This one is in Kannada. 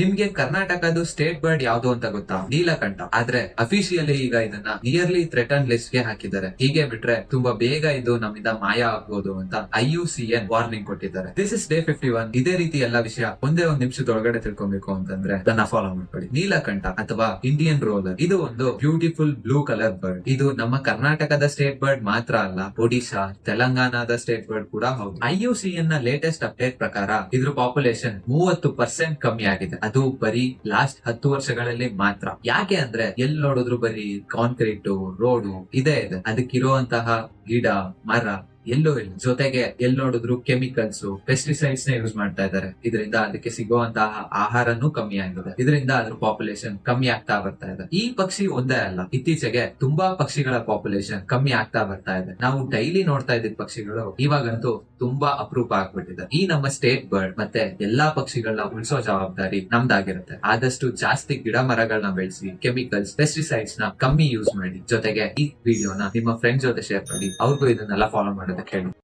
ನಿಮ್ಗೆ ಕರ್ನಾಟಕದ ಸ್ಟೇಟ್ ಬರ್ಡ್ ಯಾವ್ದು ಅಂತ ಗೊತ್ತಾ? ನೀಲಕಂಠ. ಆದ್ರೆ ಅಫಿಷಿಯಲಿ ಈಗ ಇದನ್ನ ನಿಯರ್ಲಿ ಥ್ರೆಟನ್ ಲಿಸ್ಟ್ ಗೆ ಹಾಕಿದ್ದಾರೆ. ಹೀಗೆ ಬಿಟ್ರೆ ತುಂಬಾ ಬೇಗ ಇದು ನಮ್ಮಿಂದ ಮಾಯ ಆಗ್ಬೋದು ಅಂತ IUCN ವಾರ್ನಿಂಗ್ ಕೊಟ್ಟಿದ್ದಾರೆ. This is day 51. ಇದೇ ರೀತಿ ಎಲ್ಲಾ ವಿಷಯ ಒಂದೇ ಒಂದ್ ನಿಮಿಷದೊಳಗಡೆ ತಿಳ್ಕೊಬೇಕು ಅಂತಂದ್ರೆ ನನ್ನ ಫಾಲೋ ಮಾಡ್ಕೊಳ್ಳಿ. ನೀಲಕಂಠ ಅಥವಾ ಇಂಡಿಯನ್ ರೋಲರ್ ಇದು ಒಂದು ಬ್ಯೂಟಿಫುಲ್ ಬ್ಲೂ ಕಲರ್ ಬರ್ಡ್. ಇದು ನಮ್ಮ ಕರ್ನಾಟಕದ ಸ್ಟೇಟ್ ಬರ್ಡ್ ಮಾತ್ರ ಅಲ್ಲ, ಒಡಿಶಾ, ತೆಲಂಗಾಣದ ಸ್ಟೇಟ್ ಬರ್ಡ್ ಕೂಡ ಹೌದು. IUCN ನ ಲೇಟೆಸ್ಟ್ ಅಪ್ಡೇಟ್ ಪ್ರಕಾರ ಇದ್ರ ಪಾಪ್ಯುಲೇಷನ್ 30% ಕಮ್ಮಿ ಆಗಿದೆ. ಅದು ಬರೀ ಲಾಸ್ಟ್ 10 ವರ್ಷಗಳಲ್ಲಿ ಮಾತ್ರ. ಯಾಕೆ ಅಂದ್ರೆ ಎಲ್ಲಿ ನೋಡಿದ್ರು ಬರೀ ಕಾಂಕ್ರೀಟ್ ರೋಡು ಇದೆ. ಅದಕ್ಕಿರುವಂತಹ ಗಿಡ ಮರ ಎಲ್ಲೂ ಇಲ್ಲ. ಜೊತೆಗೆ ಎಲ್ಲಿ ನೋಡಿದ್ರು ಕೆಮಿಕಲ್ಸ್, ಪೆಸ್ಟಿಸೈಡ್ಸ್ ನ ಯೂಸ್ ಮಾಡ್ತಾ ಇದ್ದಾರೆ. ಇದರಿಂದ ಅದಕ್ಕೆ ಸಿಗುವಂತಹ ಆಹಾರನೂ ಕಮ್ಮಿ ಆಗಿದೆ. ಇದರಿಂದ ಅದ್ರ ಪಾಪ್ಯುಲೇಷನ್ ಕಮ್ಮಿ ಆಗ್ತಾ ಬರ್ತಾ ಇದೆ. ಈ ಪಕ್ಷಿ ಒಂದೇ ಅಲ್ಲ, ಇತ್ತೀಚೆಗೆ ತುಂಬಾ ಪಕ್ಷಿಗಳ ಪಾಪ್ಯುಲೇಷನ್ ಕಮ್ಮಿ ಆಗ್ತಾ ಬರ್ತಾ ಇದೆ. ನಾವು ಡೈಲಿ ನೋಡ್ತಾ ಇದ್ದ ಪಕ್ಷಿಗಳು ಇವಾಗಂತೂ ತುಂಬಾ ಅಪರೂಪ ಆಗ್ಬಿಟ್ಟಿದೆ. ಈ ನಮ್ಮ ಸ್ಟೇಟ್ ಬರ್ಡ್ ಮತ್ತೆ ಎಲ್ಲಾ ಪಕ್ಷಿಗಳನ್ನ ಉಳಿಸೋ ಜವಾಬ್ದಾರಿ ನಮ್ದಾಗಿರುತ್ತೆ. ಆದಷ್ಟು ಜಾಸ್ತಿ ಗಿಡ ಮರಗಳನ್ನ ಬೆಳೆಸಿ, ಕೆಮಿಕಲ್ಸ್, ಪೆಸ್ಟಿಸೈಡ್ಸ್ ನ ಕಮ್ಮಿ ಯೂಸ್ ಮಾಡಿ. ಜೊತೆಗೆ ಈ ವಿಡಿಯೋನ ನಿಮ್ಮ ಫ್ರೆಂಡ್ಸ್ ಜೊತೆ ಶೇರ್ ಮಾಡಿ, ಅವ್ರಿಗೂ ಇದನ್ನೆಲ್ಲ ಫಾಲೋ ಮಾಡೋದಕ್ಕೆ ಹೇಳಿ.